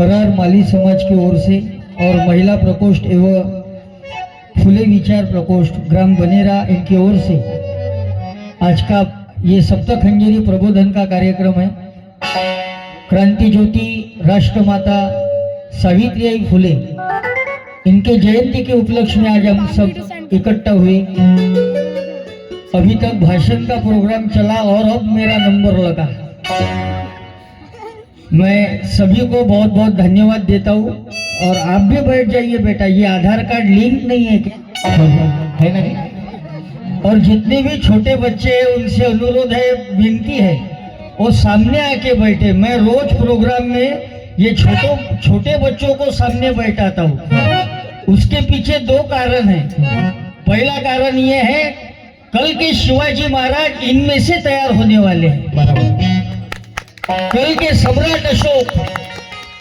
मरार माली समाज की ओर से और महिला प्रकोष्ठ एवं फुले विचार प्रकोष्ठ ग्राम बनेरा इनकी ओर से आज का ये सप्तखंडेरी प्रबोधन का कार्यक्रम है। क्रांति ज्योति राष्ट्रमाता सावित्रीबाई फुले इनके जयंती के उपलक्ष्य में आज हम सब इकट्ठा हुए। अभी तक भाषण का प्रोग्राम चला और अब मेरा नंबर लगा। मैं सभी को बहुत बहुत धन्यवाद देता हूँ और आप भी बैठ जाइए बेटा, ये आधार कार्ड लिंक नहीं है क्या? है ना? और जितने भी छोटे बच्चे हैं उनसे अनुरोध है, विनती है, वो सामने आके बैठे। मैं रोज प्रोग्राम में ये छोटे बच्चों को सामने बैठाता हूँ। उसके पीछे दो कारण है। पहला कारण ये है, कल के शिवाजी महाराज इनमें से तैयार होने वाले हैं। कल के सम्राट अशोक,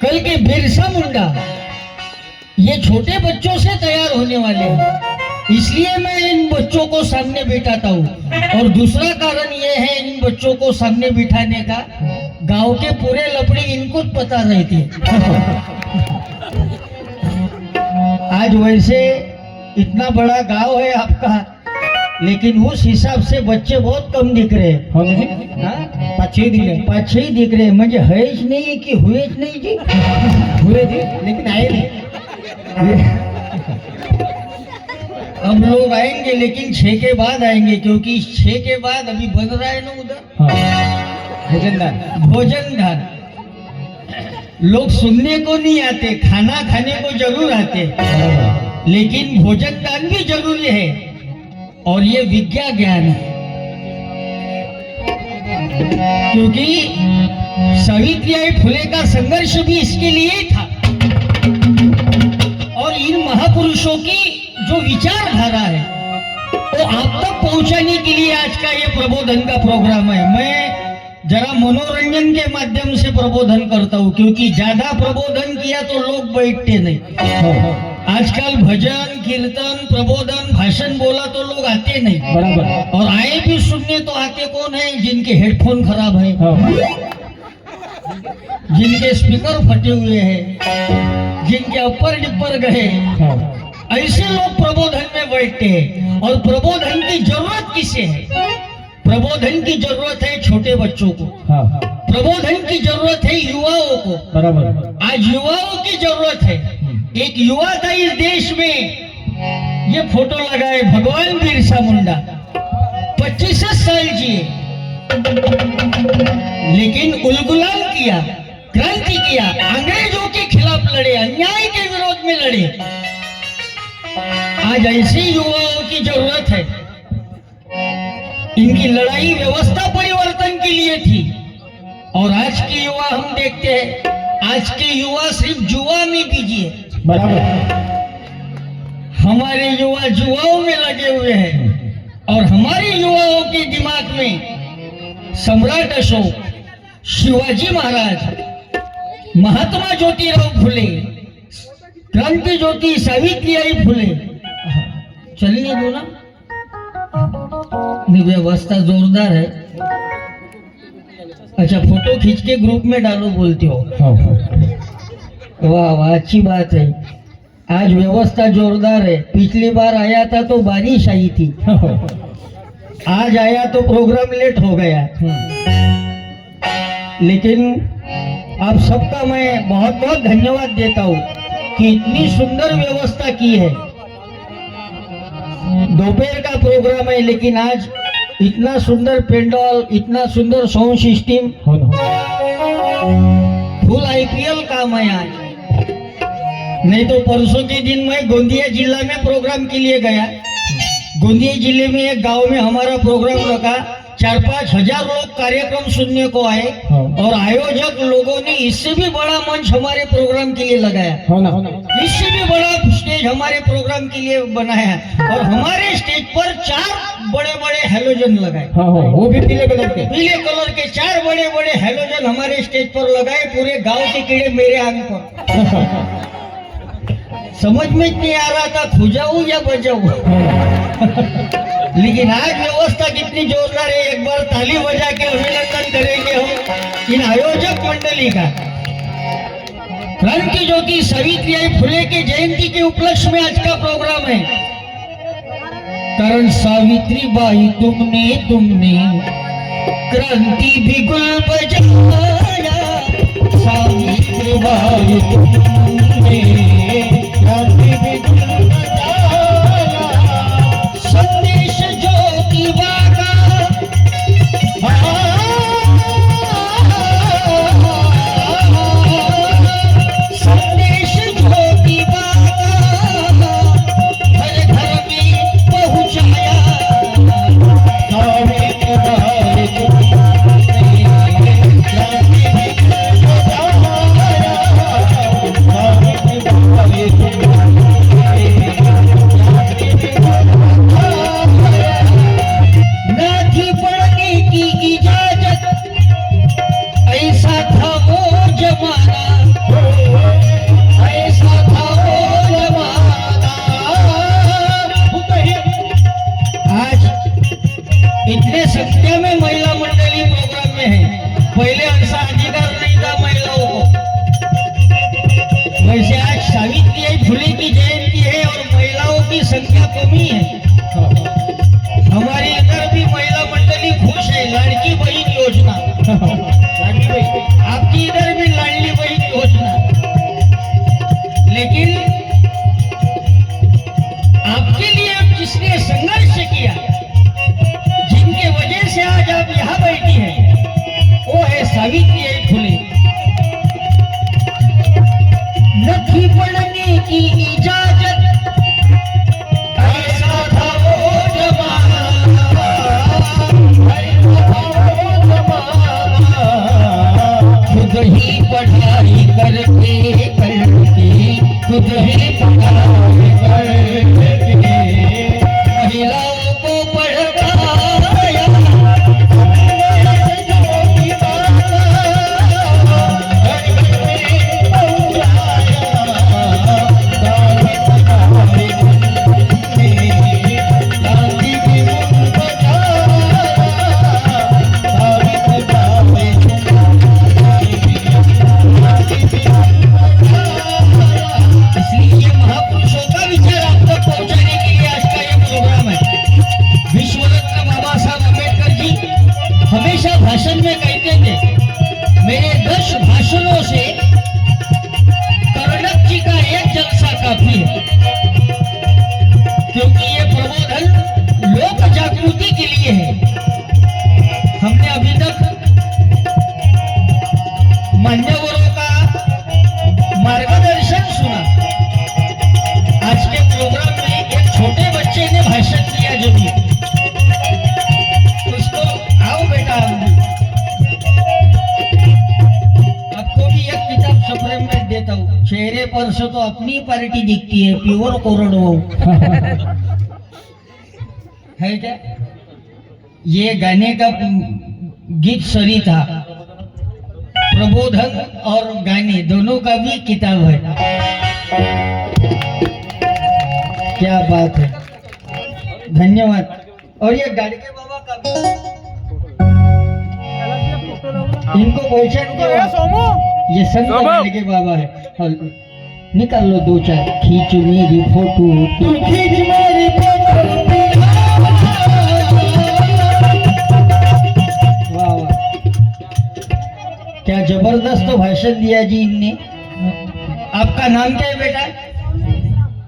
कल के बिरसा मुंडा, ये छोटे बच्चों से तैयार होने वाले हैं। इसलिए मैं इन बच्चों को सामने बिठाता हूँ। और दूसरा कारण ये है इन बच्चों को सामने बिठाने का, गांव के पूरे लफड़े इनको पता रहती है। आज वैसे इतना बड़ा गांव है आपका, लेकिन उस हिसाब से बच्चे बहुत कम दिख रहे हैं। पाँच छह ही दिख रहे हैं। मुझे है नहीं कि हुए नहीं जी, हुए थे लेकिन आए नहीं। अब लोग आएंगे लेकिन 6 के बाद आएंगे, क्योंकि 6 के बाद अभी बन रहा है ना उधर भोजनदान। लोग सुनने को नहीं आते, खाना खाने को जरूर आते, लेकिन भोजनदान भी जरूरी है। और ये विज्ञा ज्ञान है, क्योंकि सावित्रीबाई फुले का संघर्ष भी इसके लिए ही था। और इन महापुरुषों की जो विचारधारा है वो आप तक पहुंचाने के लिए आज का ये प्रबोधन का प्रोग्राम है। मैं जरा मनोरंजन के माध्यम से प्रबोधन करता हूँ, क्योंकि ज्यादा प्रबोधन किया तो लोग बैठते नहीं। आजकल भजन कीर्तन प्रबोधन भाषण बोला तो लोग आते नहीं, बराबर। और आए भी सुनने तो आते कौन है? जिनके हेडफोन खराब है, जिनके स्पीकर फटे हुए हैं, जिनके अपर डिपर गए, ऐसे लोग प्रबोधन में बैठते हैं। और प्रबोधन की जरूरत किसे है? प्रबोधन की जरूरत है छोटे बच्चों को, प्रबोधन की जरूरत है युवाओं को, बराबर। आज युवाओं की जरूरत है। एक युवा था इस देश में, ये फोटो लगाए, भगवान बिरसा मुंडा 25 साल जिए, लेकिन उलगुलान किया, क्रांति किया, अंग्रेजों के खिलाफ लड़े, अन्याय के विरोध में लड़े। आज ऐसे युवाओं की जरूरत है। इनकी लड़ाई व्यवस्था परिवर्तन के लिए थी। और आज के युवा हम देखते हैं, आज के युवा सिर्फ जुआ में बिजी है, बराबर। हमारे युवा जुआओं में लगे हुए हैं। और हमारे युवाओं के दिमाग में सम्राट अशोक, शिवाजी महाराज, महात्मा ज्योतिराव फुले, क्रांति ज्योति सावित्रीबाई फुले, चलिए दो ना, व्यवस्था जोरदार है। अच्छा, फोटो खींच के ग्रुप में डालो बोलते हो? वाह वाह, अच्छी बात है। आज व्यवस्था जोरदार है। पिछली बार आया था तो बारिश आई थी, आज आया तो प्रोग्राम लेट हो गया। लेकिन आप सबका मैं बहुत बहुत धन्यवाद देता हूँ कि इतनी सुंदर व्यवस्था की है। दोपहर का प्रोग्राम है, लेकिन आज इतना सुंदर पेंडॉल, इतना सुंदर साउंड सिस्टम, फुल IPL काम है आज। नहीं तो परसों के दिन मैं गोंदिया जिला में प्रोग्राम के लिए गया। गोंदिया जिले में एक गांव में हमारा प्रोग्राम रखा, 4-5 हजार लोग कार्यक्रम सुनने को आए। और आयोजक लोगों ने इससे भी बड़ा मंच हमारे प्रोग्राम के लिए लगाया, इससे भी बड़ा स्टेज हमारे प्रोग्राम के लिए बनाया। और हमारे स्टेज पर 4 बड़े-बड़े हैलोजन लगाए, वो भी पीले कलर के 4 बड़े-बड़े हैलोजन हमारे स्टेज पर लगाए। पूरे गांव के कीड़े मेरे आंख पर। समझ में नहीं आ रहा था खुजाऊं या बजाऊं। लेकिन आज व्यवस्था कितनी जोरदार है, एक बार ताली बजा के अभिनंदन करेंगे हम इन आयोजक मंडली का। क्रांति ज्योति सावित्रीबाई फुले के जयंती के उपलक्ष्य में आज का प्रोग्राम है। कारण सावित्रीबाई तुमने क्रांति बिगुल बजाया, सावित्रीबाई तुमने क्रांति बिगुल बजाया, संदेश ज्योतिबा का संदेश ज्योतिबा का हर घर में पहुंचाया, सावित्रीबाई इतने संख्या में महिला मंडली प्रोग्राम में है। पहले ऐसा अधिकार नहीं था महिलाओं को। वैसे आज सावित्रीबाई फुले की जयंती है और महिलाओं की संख्या कमी है। हमारे इधर भी महिला मंडली खुश है। लाडली बहन योजना, लाडली बहन आपकी इधर भी लाडली बहन योजना, लेकिन आपके लिए जिसने संघर्ष किया, जिनके वजह से आज आप यहाँ बैठी हैं, वो है सावित्रीबाई फुले। नथी पढ़ने की इजाजत, ऐसा था वो जमाना, खुद ही पढ़ाई करके खुद ही पढ़ाई करके महिलाओं को पढ़ाया, हमेशा भाषण में कहते थे, मेरे 10 भाषणों से कर्णक जी का एक जलसा काफी है, क्योंकि ये प्रबोधन लोक जागृति के लिए है। हमने अभी तक मान्यवरों का मार्गदर्शन सुना। आज के प्रोग्राम में एक छोटे बच्चे ने भाषण दिया जो भी, आओ बेटा, आपको भी एक किताब सप्रेम में देता हूँ। चेहरे पर से तो अपनी पार्टी दिखती है, प्योर कोरडवाऊ है क्या? ये गाने का गीत सरी था, प्रबोधन और गाने दोनों का भी किताब है। क्या बात है, धन्यवाद। और ये गाड़के बाबा का भी, इनको पहचान के ये संत गाड़के बाबा है। निकाल लो 2-4, खींच मेरी फोटो, तू खींच मेरी फोटो। वाह वाह, क्या जबरदस्त तो भाषण दिया जी इनने। आपका नाम क्या है बेटा?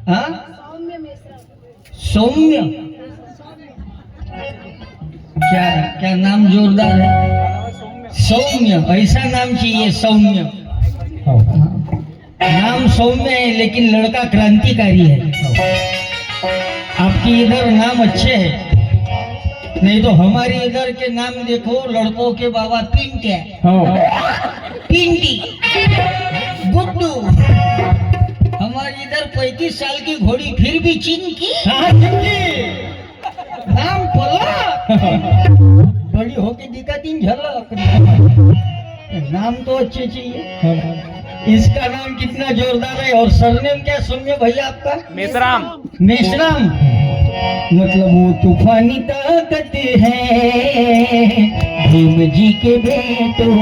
हाँ, सौम्य। क्या क्या नाम जोरदार है, सौम्य। ऐसा नाम चाहिए, सौम्य। नाम सौम्य है लेकिन लड़का क्रांतिकारी है। आपकी इधर नाम अच्छे हैं, नहीं तो हमारी इधर के नाम देखो, लड़कों के बाबा पिंट है, पिंटी, गुड्डू। हमारी इधर 35 साल की घोड़ी फिर भी चिंकी, नाम पला बड़ी होके दिखाती झलक। नाम तो अच्छे चाहिए। इसका नाम कितना जोरदार है। और सरनेम क्या सौम्य भैया आपका? मेसराम। मेसराम मतलब वो तूफानी ताकत है भीम जी के बेटों।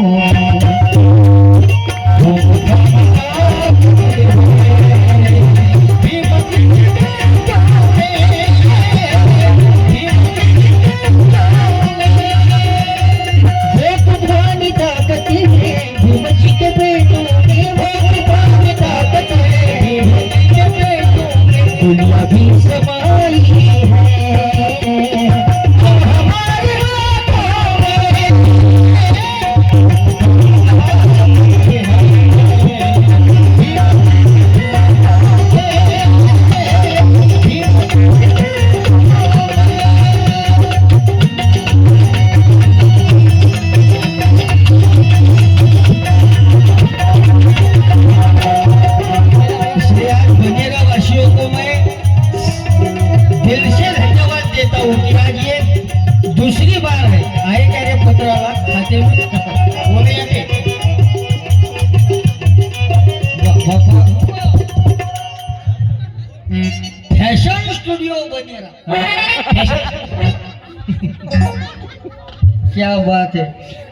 बात है।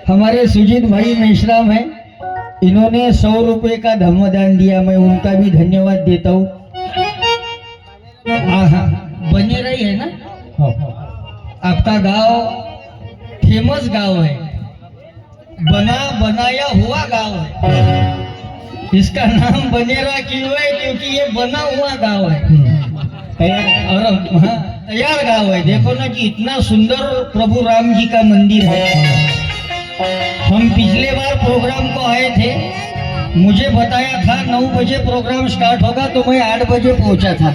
हमारे सुजीत भाई मेश्राम है, इन्होंने 100 रुपए का धर्मदान दिया, मैं उनका भी धन्यवाद देता हूँ। बनेरा ही है ना? आपका गांव फेमस गांव है, बनाया हुआ गांव है। इसका नाम बनेरा क्यों है? क्योंकि ये बना हुआ गांव है, तैयार गांव है। देखो ना कि इतना सुंदर प्रभु राम जी का मंदिर है। हम पिछले बार प्रोग्राम को आए थे, मुझे बताया था 9 बजे प्रोग्राम स्टार्ट होगा, तो मैं 8 बजे पहुंचा था।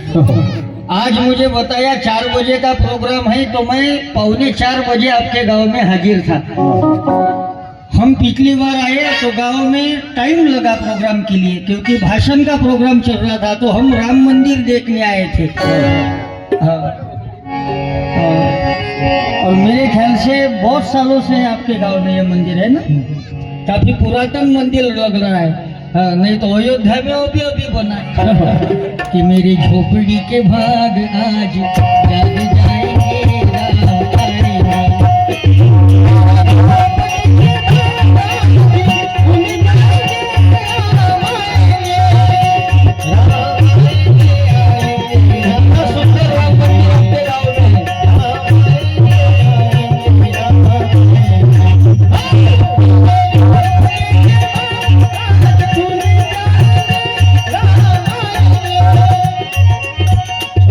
आज मुझे बताया 4 बजे का प्रोग्राम है, तो मैं 3:45 बजे आपके गांव में हाजिर था। हम पिछली बार आए तो गांव में टाइम लगा प्रोग्राम के लिए, क्योंकि भाषण का प्रोग्राम चल रहा था, तो हम राम मंदिर देखने आए थे। और मेरे ख्याल से बहुत सालों से आपके गांव में ये मंदिर है ना, काफी पुरातन मंदिर लग रहा है। नहीं तो अयोध्या में वो भी अभी बना है कि मेरी झोपड़ी के भाग आज जाग जाएंगे राम आएंगे।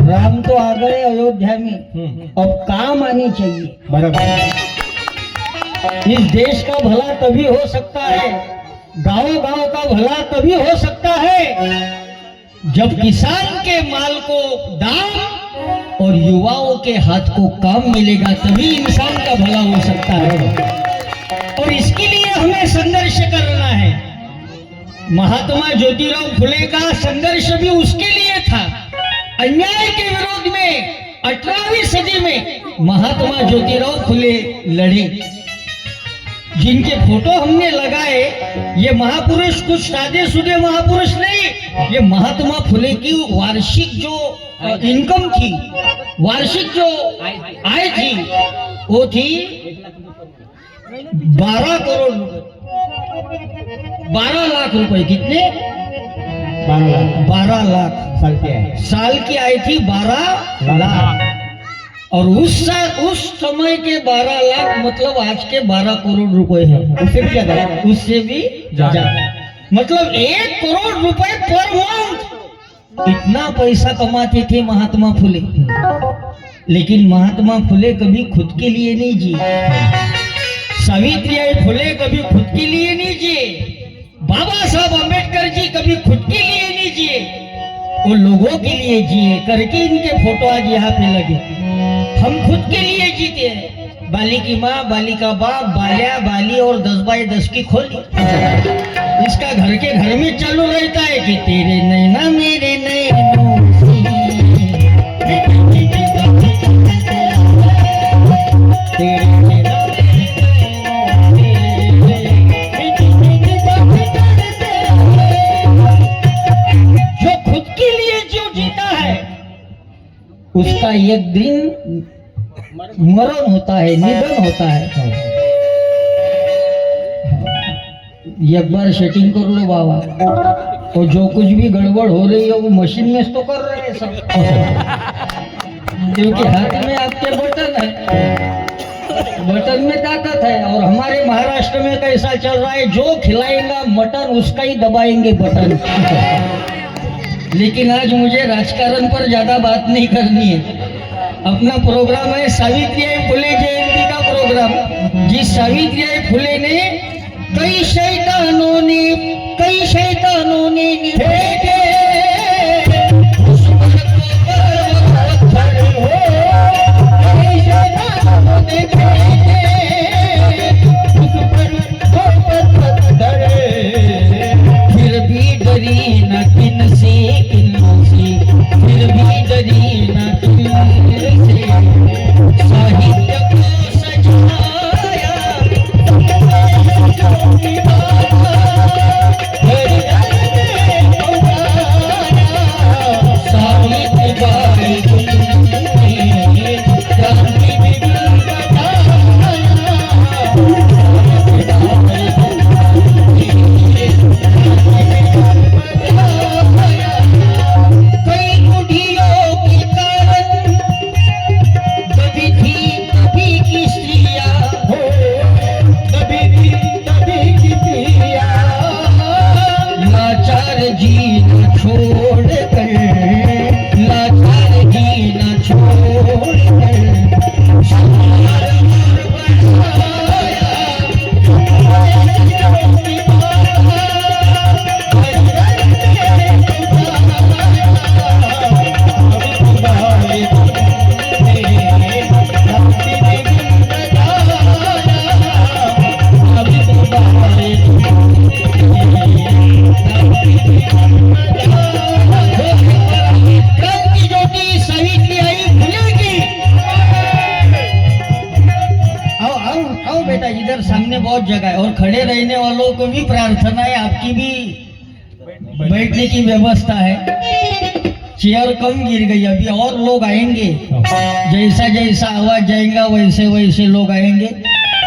राम तो आ गए अयोध्या में, अब काम आनी चाहिए। बराबर। इस देश का भला तभी हो सकता है, गांव का भला तभी हो सकता है जब किसान के माल को दाम और युवाओं के हाथ को काम मिलेगा, तभी इंसान का भला हो सकता है। और इसके लिए हमें संघर्ष करना है। महात्मा ज्योतिराव फुले का संघर्ष भी उसके लिए था। अन्याय के विरोध में 18वीं सदी में महात्मा ज्योतिराव फुले लड़े। जिनके फोटो हमने लगाए, ये महापुरुष कुछ सादे-सुदे महापुरुष नहीं, ये महात्मा फुले की वार्षिक जो इनकम थी, वार्षिक जो आय थी, वो थी 12 करोड़ रुपए, 12 लाख रुपए। कितने? 12 लाख साल की आई थी 12 लाख। और उस समय के 12 लाख मतलब आज के 12 करोड़ रुपए है, उससे भी ज्यादा, उससे भी ज्यादा। मतलब 1 करोड़ रुपए पर मंथ, इतना पैसा कमाते थे महात्मा फुले। लेकिन महात्मा फुले कभी खुद के लिए नहीं जिए, सावित्रीबाई फुले कभी खुद के लिए नहीं जिए, बाबा साहब अम्बेडकर जी कभी खुद के लिए नहीं जिए, वो लोगों के लिए जिए। करके इनके फोटो आज यहाँ पे लगे। हम खुद के लिए जीते हैं। बाली की माँ, बाली का बाप, बाल्या, बाली और 10x10 की खोली, इसका घर के घर में चालू रहता है कि तेरे नैना मेरे नैनों से, तेरे नैना उसका एक दिन मरण होता है, निधन होता है। एक बार सेटिंग कर लो बाबा, तो जो कुछ भी गड़बड़ हो रही है वो मशीन में तो कर रहे हैं सब, क्योंकि हाथ में आपके बटन है, बटन में ताकत है। और हमारे महाराष्ट्र में कैसा चल रहा है, जो खिलाएगा मटन उसका ही दबाएंगे बटन। लेकिन आज मुझे राजकारण पर ज्यादा बात नहीं करनी है। अपना प्रोग्राम है सावित्रीबाई फुले जयंती का प्रोग्राम, जिस सावित्रीबाई फुले ने कई शैतानों ने निधे फिर भी डरी न किन से, फिर भी डरी न किन से, साहित्य को सजाया साहित्य इधर सामने बहुत जगह है और खड़े रहने वालों को भी प्रार्थना है, आपकी भी बैठने की व्यवस्था है। चेयर कम गिर गई, अभी और लोग आएंगे, जैसा जैसा आवाज जाएगा वैसे वैसे लोग आएंगे।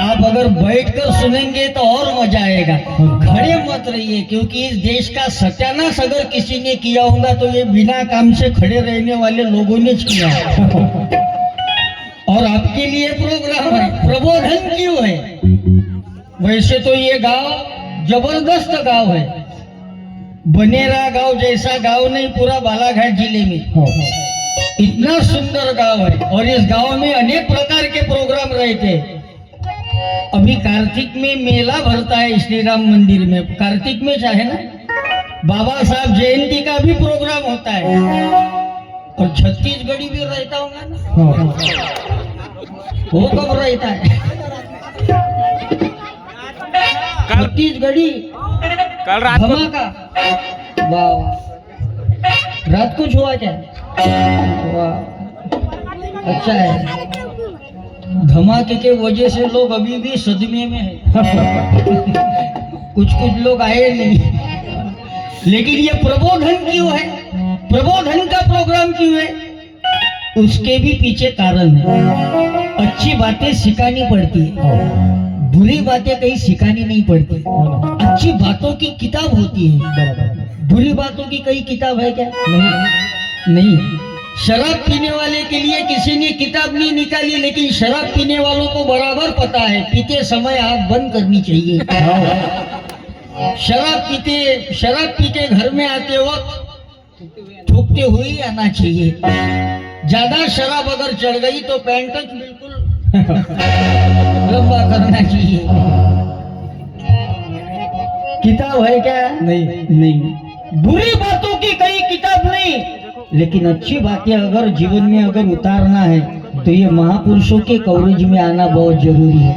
आप अगर बैठकर सुनेंगे तो और मजा आएगा, खड़े मत रहिए, क्योंकि इस देश का सत्यानाश अगर किसी ने किया होगा तो ये बिना काम से खड़े रहने वाले लोगों ने किया है। और आपके लिए प्रोग्राम है, प्रबोधन क्यों है? वैसे तो ये गांव जबरदस्त गांव है, बनेरा गांव जैसा गांव नहीं पूरा बालाघाट जिले में, इतना सुंदर गांव है। और इस गांव में अनेक प्रकार के प्रोग्राम रहते हैं। अभी कार्तिक में मेला भरता है श्री राम मंदिर में, कार्तिक में चाहे ना बाबा साहब जयंती का भी प्रोग्राम होता है। और छत्तीसगढ़ी भी रहता होगा ना, वो कब रहता है? छत्तीसगढ़ी कल रात को धमाका, वाह, रात को हुआ क्या? वाह, अच्छा है। धमाके के वजह से लोग अभी भी सदमे में हैं। कुछ लोग आए नहीं, लेकिन ये प्रबोधन क्यों है? प्रबोधन का प्रोग्राम क्यों है? उसके भी पीछे कारण है। अच्छी बातें सिखानी पड़ती है, बुरी बातें कहीं सिखानी नहीं पड़ती। अच्छी बातों की किताब होती है, बुरी बातों की कई किताब है क्या? नहीं। शराब पीने वाले के लिए किसी ने किताब नहीं निकाली, लेकिन शराब पीने वालों को बराबर पता है पीते समय आंख बंद करनी चाहिए। शराब पी के घर में आते वक्त थूकते हुए आना चाहिए। ज्यादा शराब अगर चढ़ गई तो पैंट बिल्कुल लंबा करना चाहिए। किताब है क्या? नहीं। बुरी बातों की कई किताब नहीं, लेकिन अच्छी बातें अगर जीवन में अगर उतारना है तो ये महापुरुषों के कवरेज में आना बहुत जरूरी है।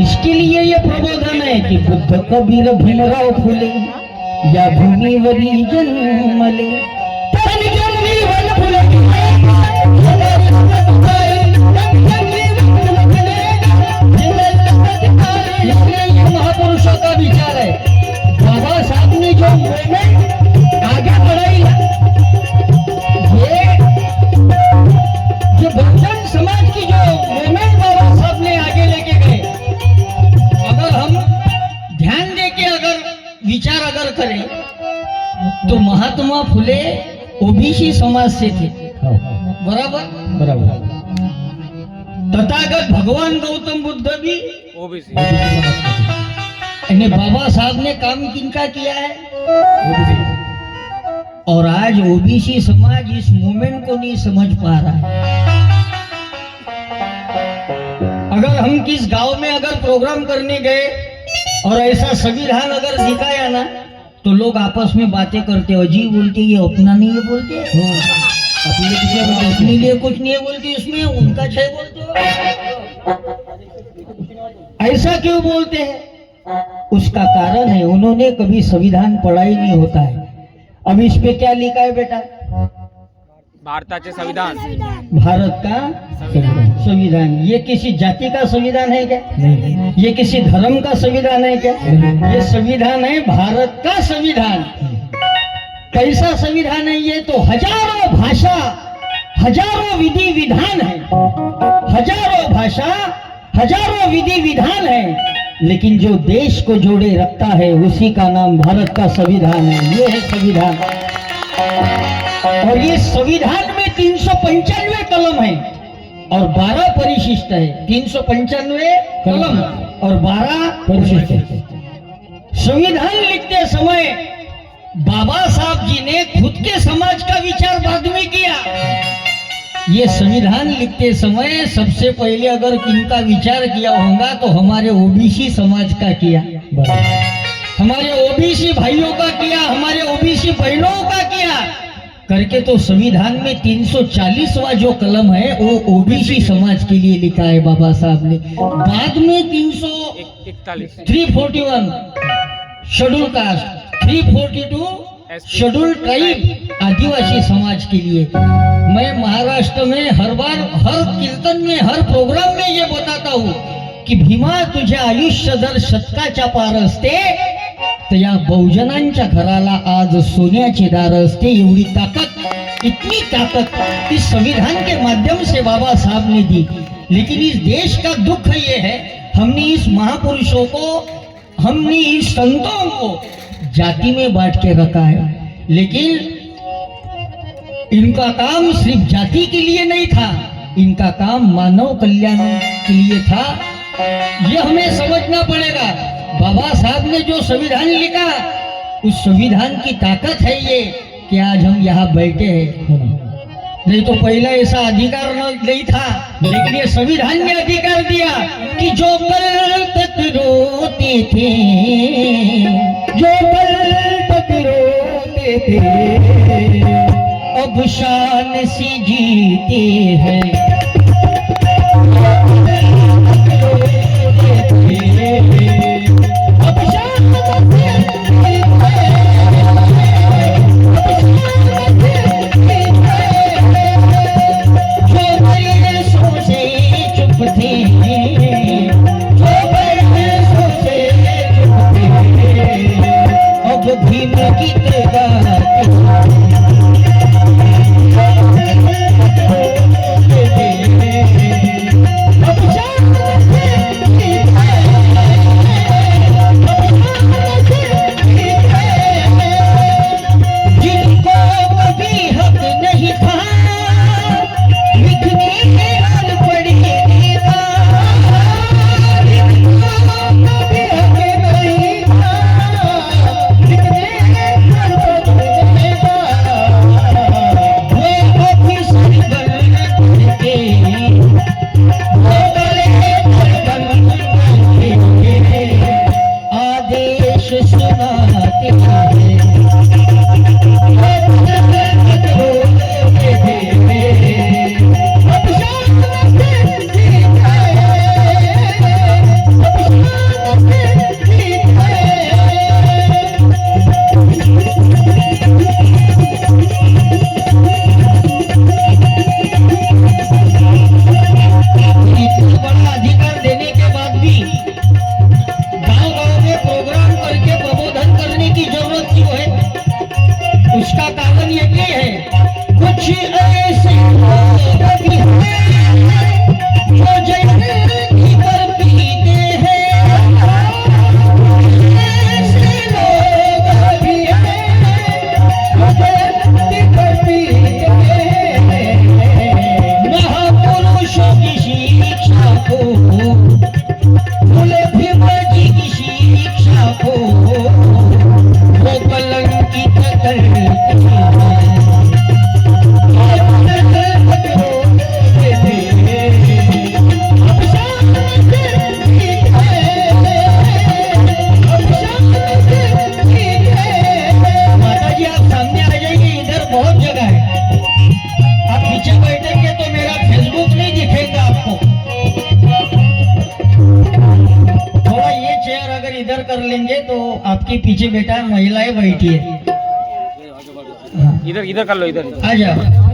इसके लिए ये प्रबोधन है कि बुद्ध कबीर भीमराव फुले या भूमिवरी जन्मले, महापुरुषों का विचार है। बाबा साहब ने जो मूवमेंट आगे बढ़ाई, ये जो बहुजन समाज की जो मूवमेंट बाबा साहब ने आगे लेके गए, अगर हम ध्यान देके अगर विचार अगर करें तो महात्मा फुले ओबीसी समाज से थे, बराबर। तथागत भगवान गौतम बुद्ध भी ओबीसी। बाबा साहब ने काम किनका किया है? और आज ओबीसी समाज इस मूवमेंट को नहीं समझ पा रहा है। अगर हम किस गांव में अगर प्रोग्राम करने गए और ऐसा संविधान अगर दिखाया ना तो लोग आपस में बातें करते, अजीब बोलते, ये अपना नहीं है बोलते, अपने लिए कुछ नहीं है बोलते, इसमें उनका छह बोलते हो। ऐसा क्यों बोलते हैं? उसका कारण है उन्होंने कभी संविधान पढ़ा ही नहीं होता है। अब इस पे क्या लिखा है बेटा? भारताचे संविधान, भारत का संविधान। ये किसी जाति का संविधान है क्या? नहीं। ये किसी धर्म का संविधान है क्या? ये संविधान है भारत का संविधान। कैसा संविधान है ये? तो हजारों भाषा, हजारों विधि विधान है, हजारों भाषा, हजारों विधि विधान है, लेकिन जो देश को जोड़े रखता है उसी का नाम भारत का संविधान है। ये है संविधान। और ये संविधान में 395 कलम है और 12 परिशिष्ट है। 395 कलम और 12 परिशिष्ट है। संविधान लिखते समय बाबा साहब जी ने खुद के समाज का विचार बाद में किया। ये संविधान लिखते समय सबसे पहले अगर इनका विचार किया होगा तो हमारे ओबीसी समाज का किया, हमारे ओबीसी भाइयों का किया, हमारे ओबीसी बहनों का किया करके। तो संविधान में 340वां जो कलम है वो ओबीसी समाज के लिए लिखा है बाबा साहब ने। बाद में 341 शेड्यूल कास्ट, 342 शेड्यूल ट्राइब आदिवासी समाज के लिए। मैं महाराष्ट्र में हर बार, हर कीर्तन में, हर प्रोग्राम में ये बताता हूँ की भीमा तुझ्या आयुष्य जर शतकाच्या पार असते तर या बहुजनांच्या घराला आज सोन्याचे दार असते। एवढी ताकत, इतनी ताकत इस संविधान के माध्यम से बाबा साहब ने दी। लेकिन इस देश का दुख ये है, हमने इस महापुरुषों को, हमने इस संतों को जाति में बांट के रखा है। लेकिन इनका काम सिर्फ जाति के लिए नहीं था, इनका काम मानव कल्याण के लिए था। ये हमें समझना पड़ेगा। बाबा साहब ने जो संविधान लिखा, उस संविधान की ताकत है ये कि आज हम यहाँ बैठे हैं। नहीं तो पहला ऐसा अधिकार नहीं था, लेकिन ये संविधान ने अधिकार दिया कि जो कल तक रोते थे, जो कल तक रोते थे, अब शान से जीते हैं। कर लेंगे तो आपके पीछे बेटा महिलाएं बैठी है। इधर इधर कर लो, इधर आ जाओ।